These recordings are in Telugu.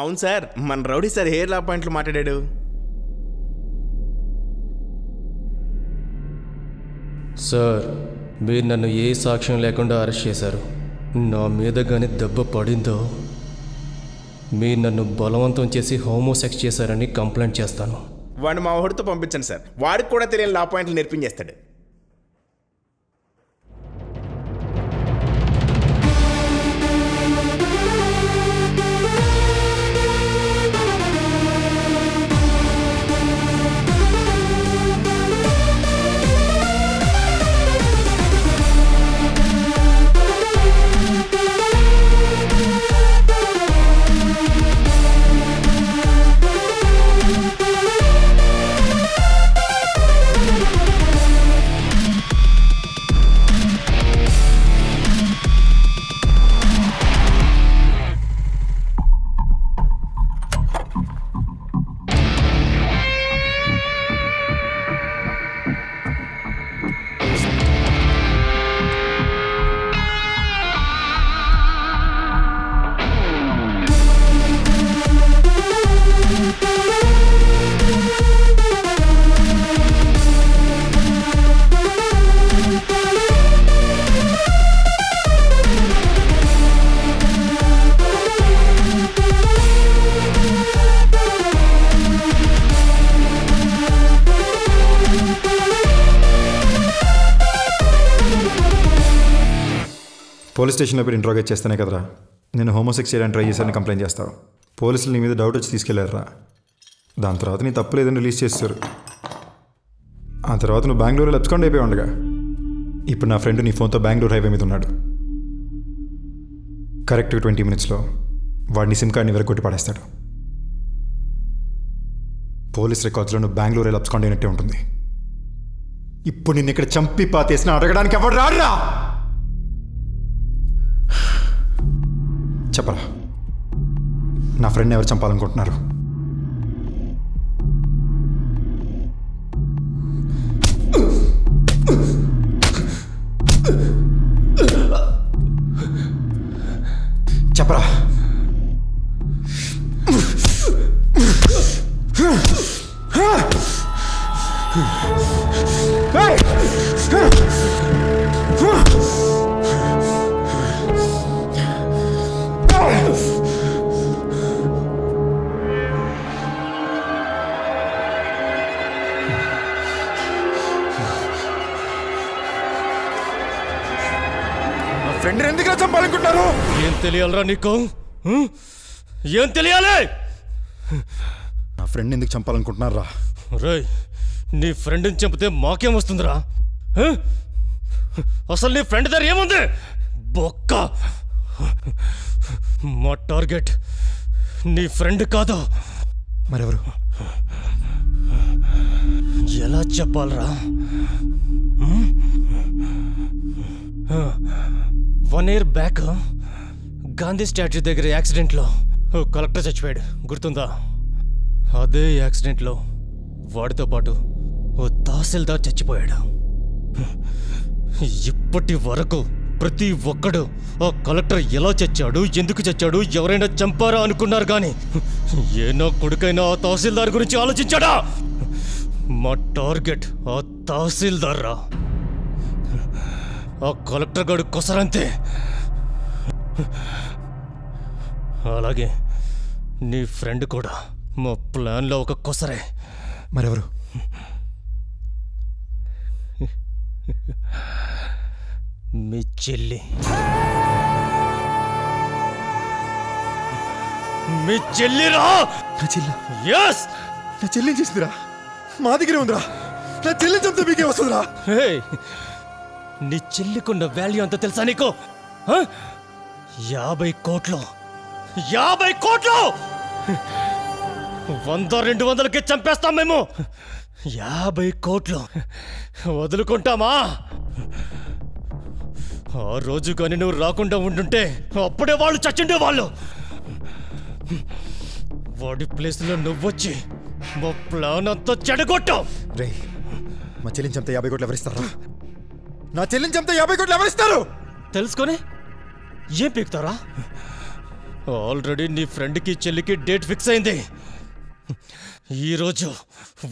అవును సార్, మన రౌడీ సార్ హెయిర్ లా పాయింట్లు మాట్లాడాడు. సార్, మీరు నన్ను ఏ సాక్ష్యం లేకుండా అరెస్ట్ చేశారు. నా మీద కానీ దెబ్బ పడిందో మీరు నన్ను బలవంతం చేసి హోమోసెక్స్ చేశారని కంప్లైంట్ చేస్తాను. వాడిని మా వాడితో పంపించండి సార్, వాడికి కూడా తెలియని లా పాయింట్లు నేర్పించేస్తాడు. పోలీస్ స్టేషన్లో పెట్టి ఇంట్రోగేట్ చేస్తానే కదరా నేను హోమోసెక్స్ చేయడానికి ట్రై చేశానని కంప్లైంట్ చేస్తావు. పోలీసులు నీ మీద డౌట్ వచ్చి తీసుకెళ్లారా. దాని తర్వాత నీ తప్పు లేదని రిలీజ్ చేస్తారు. ఆ తర్వాత నువ్వు బెంగళూరులో అబ్స్కాండ్ అయిపోయి ఉండగా ఇప్పుడు నా ఫ్రెండ్ నీ ఫోన్తో బెంగళూరు హైవే మీద ఉన్నాడు. కరెక్ట్గా 20 minutesలో వాడిని సిమ్ కార్డ్ని వెరగొట్టి పడేస్తాడు. పోలీస్ రికార్డ్స్లో నువ్వు బెంగళూరు అబ్స్కాండ్ అయినట్టే ఉంటుంది. ఇప్పుడు నిన్ను ఇక్కడ చంపి పాతేసిన అడగడానికి ఎవరు రాడురా. చెప్పరా, నా ఫ్రెండ్ని ఎవరు చంపాలనుకుంటున్నారు? చెప్పరా. ఫ్రెండ్ ఎందుకు చంపాలనుకుంటారు? ఏం తెలియాలరా నీకు? ఏం తెలియాలి? నా ఫ్రెండ్ ఎందుకు చంపాలనుకుంటున్నారా? రేయ్, నీ ఫ్రెండ్ని చంపితే మాకేం వస్తుందిరా? అసలు నీ ఫ్రెండ్ దగ్గర ఏముంది? బొక్క. మా టార్గెట్ నీ ఫ్రెండ్ కాదు. మరెవరు? ఎలా చెప్పాలరా? 1 year బ్యాక్ గాంధీ స్టాచ్యూ దగ్గర యాక్సిడెంట్లో కలెక్టర్ చచ్చిపోయాడు, గుర్తుందా? అదే యాక్సిడెంట్లో వాడితో పాటు ఓ తహసీల్దార్ చచ్చిపోయాడు. ఇప్పటి వరకు ప్రతి ఒక్కడు ఆ కలెక్టర్ ఎలా చచ్చాడు, ఎందుకు చచ్చాడు, ఎవరైనా చంపారా అనుకున్నారు కానీ ఏనో కొడుకైనా ఆ తహసీల్దార్ గురించి ఆలోచించాడా? మా టార్గెట్ ఆ తహసీల్దార్ రా. ఆ కలెక్టర్ గాడు కొసరంతే. అలాగే నీ ఫ్రెండ్ కూడా మా ప్లాన్లో ఒక కొసరే. మరెవరు? మీ చెల్లి. మీ చెల్లిరా. నా చెల్లి? ఎస్, నా చెల్లి చేసిందిరా. మా దగ్గరే ఉందిరా. నా చెల్లి చెప్తే మీకే వస్తుందిరా. నీ చెల్లికున్న వాల్యూ అంత తెలుసా నీకు? 50 కోట్లు. 50 కోట్లు! 100-200కే చంపేస్తాం మేము. 50 కోట్లు వదులుకుంటామా? ఆ రోజు కానీ నువ్వు రాకుండా ఉండుంటే అప్పుడే వాళ్ళు చచ్చిండే వాళ్ళు. వాడి ప్లేస్లో నువ్వొచ్చి మా ప్లాన్ అంతా చెడగొట్టావు. రే, మా చెల్లిని చంపితే 50 కోట్లు ఎవరిస్తారా? నా చెల్లిని చంపితే 50 కోట్లు ఎవరిస్తారు? తెలుసుకొని ఏం పీకుతారా? ఆల్రెడీ నీ ఫ్రెండ్కి చెల్లికి డేట్ ఫిక్స్ అయింది. ఈరోజు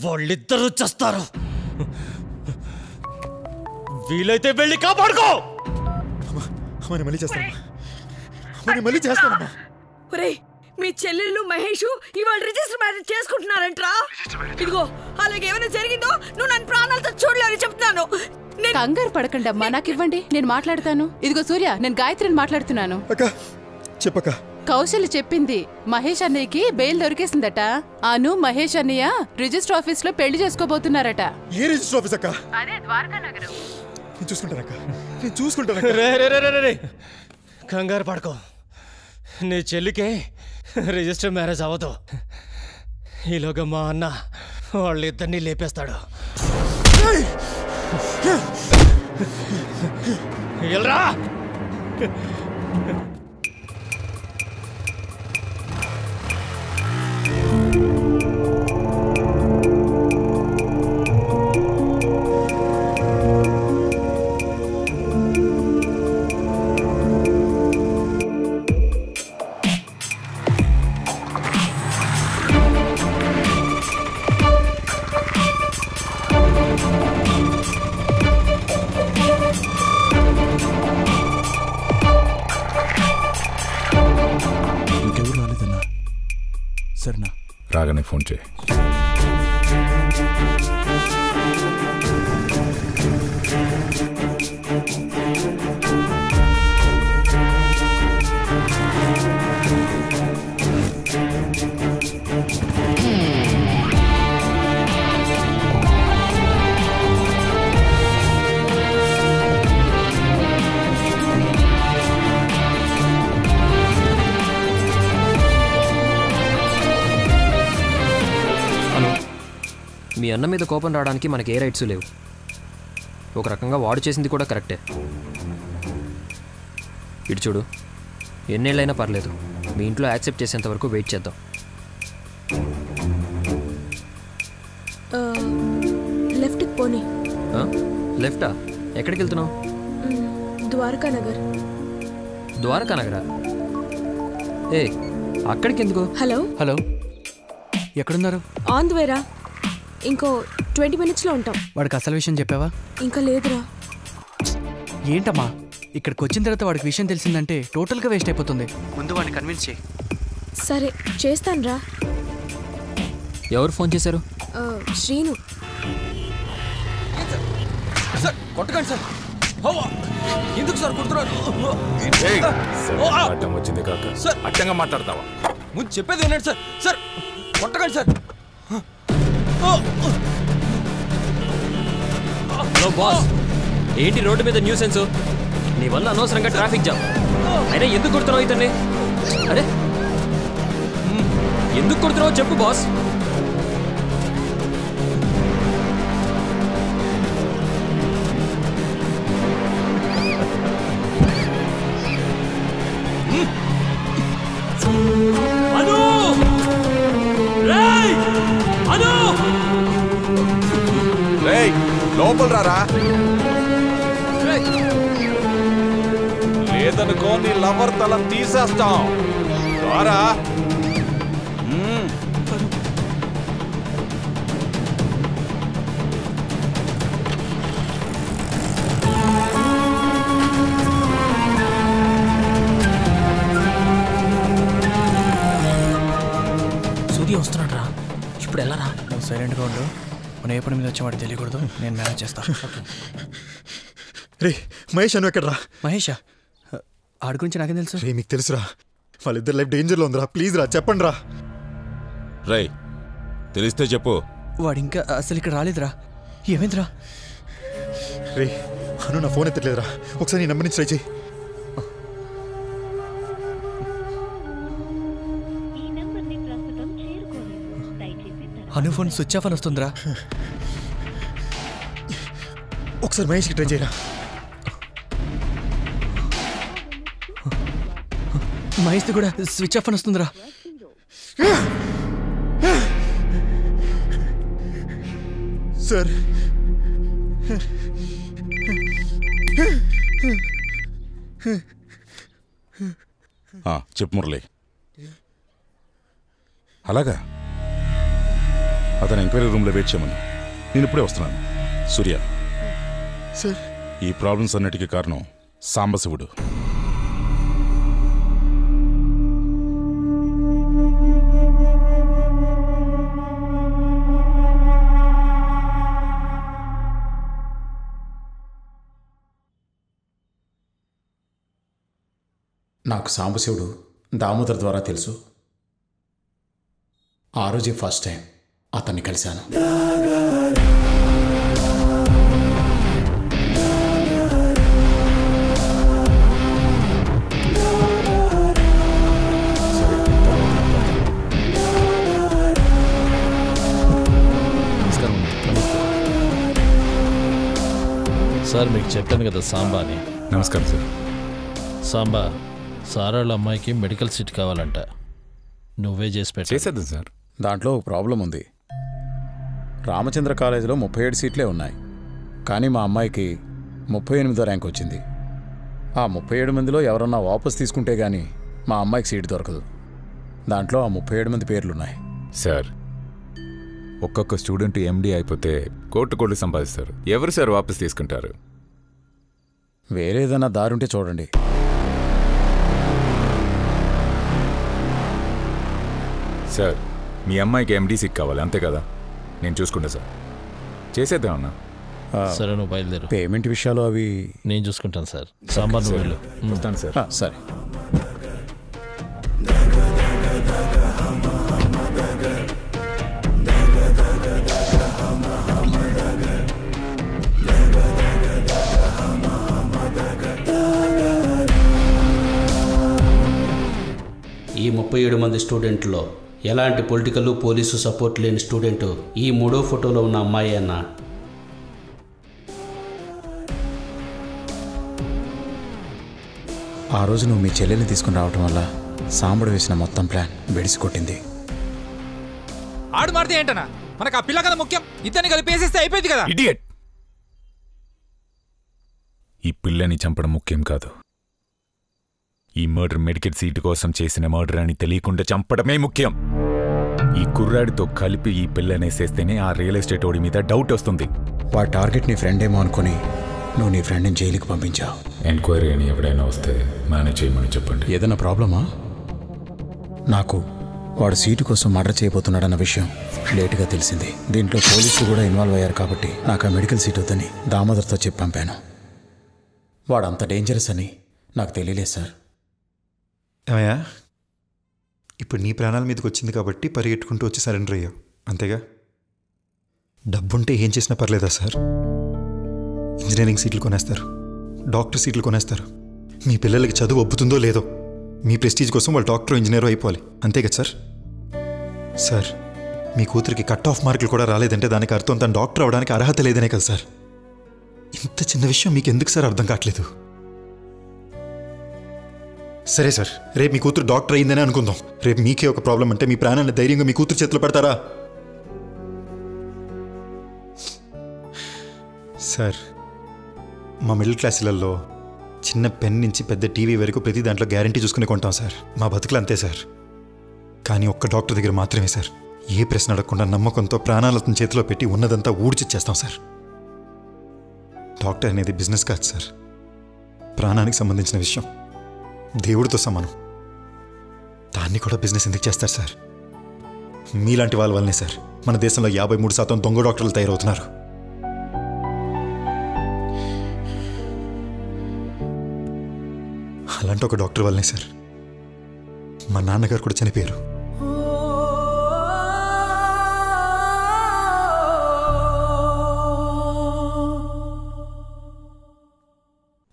వాళ్ళిద్దరూ చేస్తారు. వీలైతే వెళ్ళి కాపాడుకో. మళ్ళీ చేస్తానమ్మా. ఒరేయ్, మీ చెల్లెళ్ళు మహేష్ ఇవాళ రిజిస్టర్ మ్యారేజ్ చేసుకుంటున్నారంట్రా. ఇదిగో అలాగే ఏమైనా జరిగిందో నువ్వు నన్ను ప్రాణాలతో చూడలేని చెప్తున్నాను. కంగారు పడకండి అమ్మా, నాకు ఇవ్వండి, నేను మాట్లాడతాను. ఇదిగో సూర్య, నేను గాయత్రిని మాట్లాడుతున్నాను. చెప్పక కౌశల్ చెప్పింది మహేష్ అన్నయ్యకి బెయిల్ దొరికేసిందట. అను మహేష్ అన్నయ్య రిజిస్టర్ ఆఫీస్ లో పెళ్లి చేసుకోబోతున్నారట. ఏ రిజిస్టర్ ఆఫీస్ అక్క? అదే ద్వారకా నగరం. నేను చూసుకుంటాను. రే కంగారు పడుకో. నీ చెల్లికి రిజిస్టర్ మ్యారేజ్ అవ్వదు. ఈలోగా మా అన్న వాళ్ళిద్దరినీ లేపేస్తాడు. ఎల్రా. రాగానే ఫోన్ చేయి. మీ అన్న మీద కోపం రావడానికి మనకి ఏ రైట్స్ లేవు. ఒక రకంగా వాడు చేసింది కూడా కరెక్టే. ఇటు చూడు, ఎన్నేళ్ళైనా పర్లేదు, మీ ఇంట్లో యాక్సెప్ట్ చేసేంత వరకు వెయిట్ చేద్దాం. లెఫ్ట్కి పోనీ. లెఫ్టా? ఎక్కడికి వెళ్తున్నావు? ద్వారకా నగర్. ద్వారకా నగరా? ఏ, అక్కడికి ఎందుకు? హలో హలో, ఎక్కడున్నారు? ఆన్ ద వేరా, ఇంకో 20 minutesలో ఉంటాం. వాడికి అసలు విషయం చెప్పావా? ఇంకా లేదురా. ఏంటమ్మా, ఇక్కడికి వచ్చిన తర్వాత వాడికి విషయం తెలిసిందంటే టోటల్గా వేస్ట్ అయిపోతుంది. ముందు వాడిని కన్విన్స్ చేయి. సరే చేస్తాను రా. ఎవరు ఫోన్ చేశారు? శ్రీను. సార్ కొట్టకండి సార్. ఎందుకు సార్ కొడుతున్నారు? అడ్డం వచ్చింది కాక సార్ అడ్డంగా మాట్లాడతావా? ముందు చెప్పేది వినండి సార్. సార్ కొట్టకండి సార్. హలో బాస్, ఏంటి రోడ్డు మీద న్యూసెన్స్? నీ వల్ల అనవసరంగా ట్రాఫిక్ జామ్. అయినా ఎందుకు కొడుతున్నావు ఇతన్ని? అరే ఎందుకు కొడుతున్నావు చెప్పు బాస్. లోపల రారా. లేదనుకో నీ లవర్ తల తీసేస్తాం. రారా. సూర్య వస్తున్నాడు రా. ఇప్పుడు ఎలా రా? నువ్వు సైలెంట్గా ఉండు. మనం ఏ పని మీద వచ్చా వాడు తెలియకూడదు. నేను మేనేజ్ చేస్తాను. రే మహేష్ అను ఎక్కడరా? మహేషా? ఆడి గురించి నాకేం తెలుసు? రే మీకు తెలుసురా, వాళ్ళిద్దరు లైఫ్ డేంజర్లో ఉందిరా. ప్లీజ్ రా చెప్పండి రా. రై తెలిస్తే చెప్పు. వాడు ఇంకా అసలు ఇక్కడ రాలేదురా. ఏమైందిరా? రే అను నా ఫోన్ ఎత్తట్లేదురా. ఒకసారి నీ నెంబర్ నుంచి ట్రై చేయి. అను ఫోన్ స్విచ్ ఆఫ్ అని వస్తుందిరా. ఒకసారి మహేష్కి ట్రై చేయరా. మహేష్ది కూడా స్విచ్ ఆఫ్ అని వస్తుందిరా. సార్ చెప్పు మురళి. అలాగా? అతను ఎంక్వైరీ రూమ్లో వెయిట్ చేయమని. నేను ఇప్పుడే వస్తున్నాను. సూర్య సార్, ఈ ప్రాబ్లమ్స్ అన్నిటికీ కారణం సాంబశివుడు. నాకు సాంబశివుడు దామోదర్ ద్వారా తెలుసు. ఆ రోజే ఫస్ట్ టైం అతన్ని కలిశాను. సార్ మీకు చెప్పాను కదా సాంబా అని. నమస్కారం సార్. సాంబా, సారాళ్ళ అమ్మాయికి మెడికల్ సీట్ కావాలంట. నువ్వే చేసి పెట్టు. చేసేద్దాం సార్. దాంట్లో ప్రాబ్లం ఉంది. రామచంద్ర కాలేజీలో 37 సీట్లే ఉన్నాయి. కానీ మా అమ్మాయికి 38వ ర్యాంక్ వచ్చింది. ఆ 37 మందిలో ఎవరన్నా వాపస్ తీసుకుంటే గానీ మా అమ్మాయికి సీట్ దొరకదు. దాంట్లో ఆ 37 మంది పేర్లున్నాయి. సార్, ఒక్కొక్క స్టూడెంట్ ఎండి అయిపోతే కోట్లు సంపాదిస్తారు. ఎవరు సార్ వాపస్ తీసుకుంటారు? వేరేదన్నా దారుంటే చూడండి. సార్, మీ అమ్మాయికి ఎండి సీట్ కావాలి అంతే కదా? నేను చూసుకుంటా సార్. చేసేద్దామన్నా. సరే, నువ్వు బయలుదేరు. పేమెంట్ విషయాలు అవి నేను చూసుకుంటాను సార్. సాంబార్ నువ్వు వెళ్ళు. వస్తాను సార్. సరే. ఈ 37 మంది స్టూడెంట్లో ఎలాంటి పొలిటికల్ పోలీసు సపోర్ట్ లేని స్టూడెంట్ ఈ 3వ ఫోటోలో ఉన్న అమ్మాయి అన్న. ఆ రోజు నువ్వు మీ చెల్లెల్ని తీసుకుని రావటం వల్ల సాంబడు వేసిన మొత్తం ప్లాన్ బెడిసి కొట్టింది. ఆడు మారితే ఏంటనా? మనకు ఆ పిల్ల కదా ముఖ్యం. ఇద్దరిని కలిపేసేస్తే అయిపోయింది కదా. ఇడియట్! ఈ పిల్లని చంపడం ముఖ్యం కాదు. ఈ మర్డర్ మెడికల్ సీట్ కోసం చేసిన మర్డర్ అని తెలియకుండా చంపడమే ముఖ్యం. ఈ కుర్రాడితో కలిపి ఈ పిల్లనేసేస్తేనే ఆ రియల్ ఎస్టేట్ ఓడి మీద డౌట్ వస్తుంది. వాడి టార్గెట్ నీ ఫ్రెండ్ ఏమో అనుకుని నువ్వు నీ ఫ్రెండ్ని జైలుకి పంపించావు. ఎంక్వైరీ అని ఎవడైనా వస్తే మేనేజ్ చేయమని చెప్పండి. ఏదైనా ప్రాబ్లమా? నాకు వాడు సీటు కోసం మర్డర్ చేయబోతున్నాడన్న విషయం లేటుగా తెలిసింది. దీంట్లో పోలీసులు కూడా ఇన్వాల్వ్ అయ్యారు కాబట్టి నాకు ఆ మెడికల్ సీట్ వద్దని దామోదర్తో చెప్పి పంపాను. వాడు అంత డేంజరస్ అని నాకు తెలియలేదు సార్. ఏమయ్యా, ఇప్పుడు నీ ప్రాణాల మీదకి వచ్చింది కాబట్టి పరిగెట్టుకుంటూ వచ్చి సరెండర్ అయ్యావు అంతేగా? డబ్బుంటే ఏం చేసినా పర్లేదా సార్? ఇంజనీరింగ్ సీట్లు కొనేస్తారు, డాక్టర్ సీట్లు కొనేస్తారు. మీ పిల్లలకి చదువు ఒప్పుతుందో లేదో మీ ప్రెస్టీజ్ కోసం వాళ్ళు డాక్టర్ ఇంజనీర్ అయిపోవాలి అంతే కదా సార్? సార్, మీ కూతురికి కట్ ఆఫ్ మార్కులు కూడా రాలేదంటే దానికి అర్థం తను డాక్టర్ అవడానికి అర్హత లేదనే కదా సార్? ఇంత చిన్న విషయం మీకు ఎందుకు సార్ అర్థం కావట్లేదు? సరే సార్, రేపు మీ కూతురు డాక్టర్ అయిందనే అనుకుందాం. రేపు మీకే ఒక ప్రాబ్లం అంటే మీ ప్రాణాన్ని ధైర్యంగా మీ కూతురు చేతిలో పెడతారా? సార్, మా మిడిల్ క్లాసులలో చిన్న పెన్ నుంచి పెద్ద టీవీ వరకు ప్రతి దాంట్లో గ్యారంటీ చూసుకుని కొంటాం సార్. మా బతుకులు అంతే సార్. కానీ ఒక్క డాక్టర్ దగ్గర మాత్రమే సార్ ఏ ప్రశ్న అడగకుండా నమ్మకంతో ప్రాణాలను చేతిలో పెట్టి ఉన్నదంతా ఊడ్చిచ్చేస్తాం సార్. డాక్టర్ అనేది బిజినెస్ కాదు సార్, ప్రాణానికి సంబంధించిన విషయం. దేవుడితో సమానం. దాన్ని కూడా బిజినెస్ ఎందుకు చేస్తారు సార్? మీలాంటి వాళ్ళ వల్లనే సార్ మన దేశంలో 53% దొంగ డాక్టర్లు తయారవుతున్నారు. అలాంటి ఒక డాక్టర్ వల్లనే సార్ మా నాన్నగారు కూడా చనిపోయారు.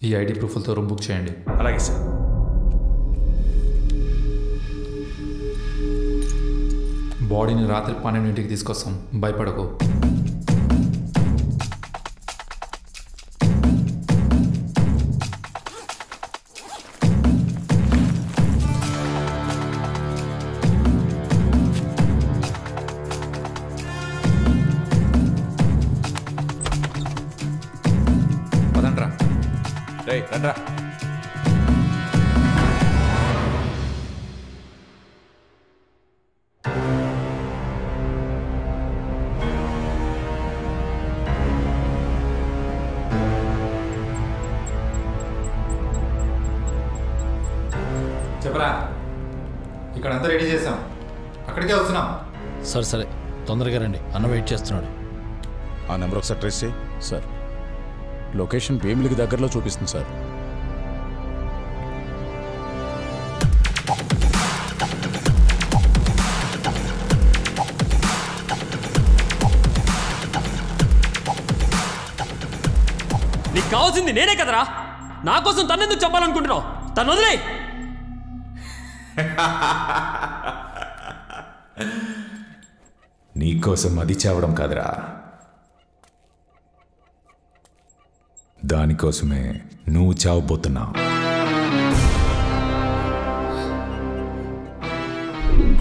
ఈ ఐడి ప్రూఫ్లతో రూమ్ బుక్ చేయండి. అలాగే సార్. బాడీని రాత్రి 12ంటికి తీసుకొస్తాం, భయపడకు. పదండ్రా. రండ్రా. ఇక్కడంతా రెడీ చేసాం, అక్కడికే వస్తున్నాం. సరే సరే, తొందరగా రండి, అన్న వెయిట్ చేస్తున్నాడు. ఆ నెంబర్ ఒకసారి ట్రేస్ చేయి. సార్, లొకేషన్ భీమిలికి దగ్గరలో చూపిస్తుంది సార్. నీకు కావాల్సింది నేనే కదరా, నా కోసం తన్నెందుకు చెప్పాలనుకుంటున్నావు? తను వదిలే. నీకోసం అది చావడం కాదురా, దానికోసమే నువ్వు చావబోతున్నావు.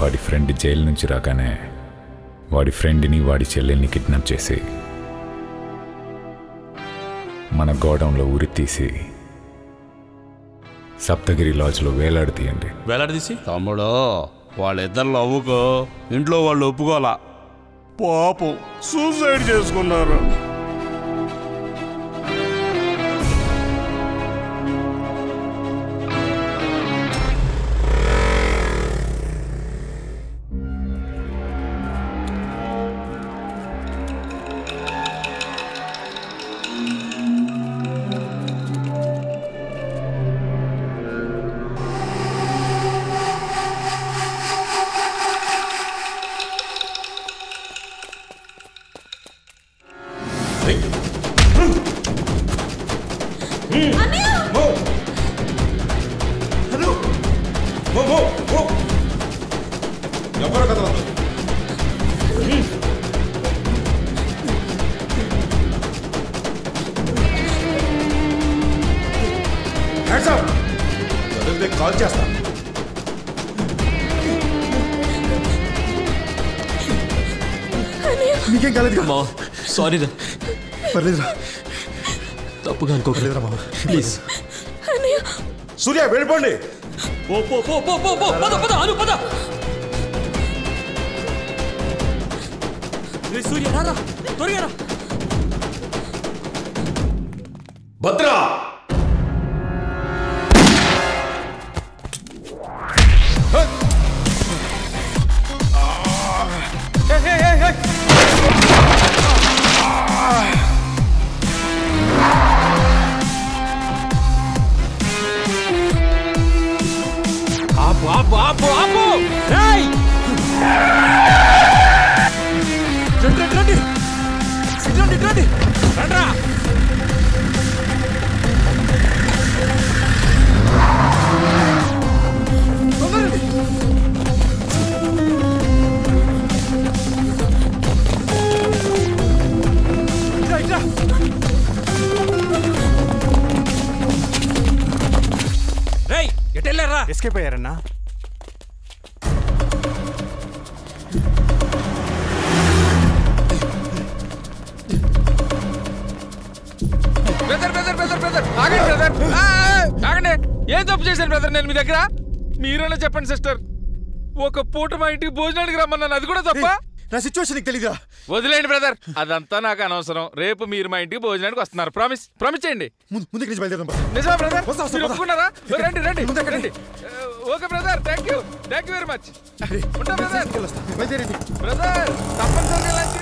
వాడి ఫ్రెండ్ జైలు నుంచి రాగానే వాడి ఫ్రెండ్ని వాడి చెల్లెల్ని కిడ్నాప్ చేసి మన గోడౌన్లో ఉరి తీసి సప్తగిరి లాడ్జ్లో వేలాడదీయండి. వేలాడదీసి? తమ్ముడు, వాళ్ళిద్దరు అవ్వుకో ఇంట్లో వాళ్ళు ఒప్పుకోవాలా, పాపం సూసైడ్ చేసుకున్నారు. కాల్ చేస్తా. నీకేం కాలేదు? సారీ రా. పర్లేదురా, తప్పుగా అనుకోలేదురా బాబా, ప్లీజ్. సూర్య వెళ్ళిపోండి. సూర్య రారా, త్వరగా రా. భద్రా, ఆపు ఆపు ఆపు ఆపు. రేయ్, రండి రండి రండి రండి రండ్రా. రేయ్, ఎటెళ్ళారా? ఎస్కేప్ అయ్యారన్నా. ఆగండి బ్రదర్, ఆగండి. ఏం తప్పు చేశాను బ్రదర్ నేను మీ దగ్గర? మీరైనా చెప్పండి సిస్టర్. ఒక పూట మా ఇంటికి భోజనానికి రమ్మన్నాను, అది కూడా తప్ప? నా సిచ్యువేషన్ నీకు తెలీదా? వదిలేండి బ్రదర్, అదంతా నాకు అనవసరం. రేపు మీరు మా ఇంటికి భోజనానికి వస్తున్నారు, ప్రామిస్ చేయండి. ముందుకు నుంచి బయలుదేరాం. నిజమా బ్రదర్? మీరు ఒప్పుకున్నారా? రండి రండి రండి. Okay brother, thank you very much. ఉంటా బ్రదర్. బయలుదేరండి బ్రదర్, తప్పనిసరిగా లంచ్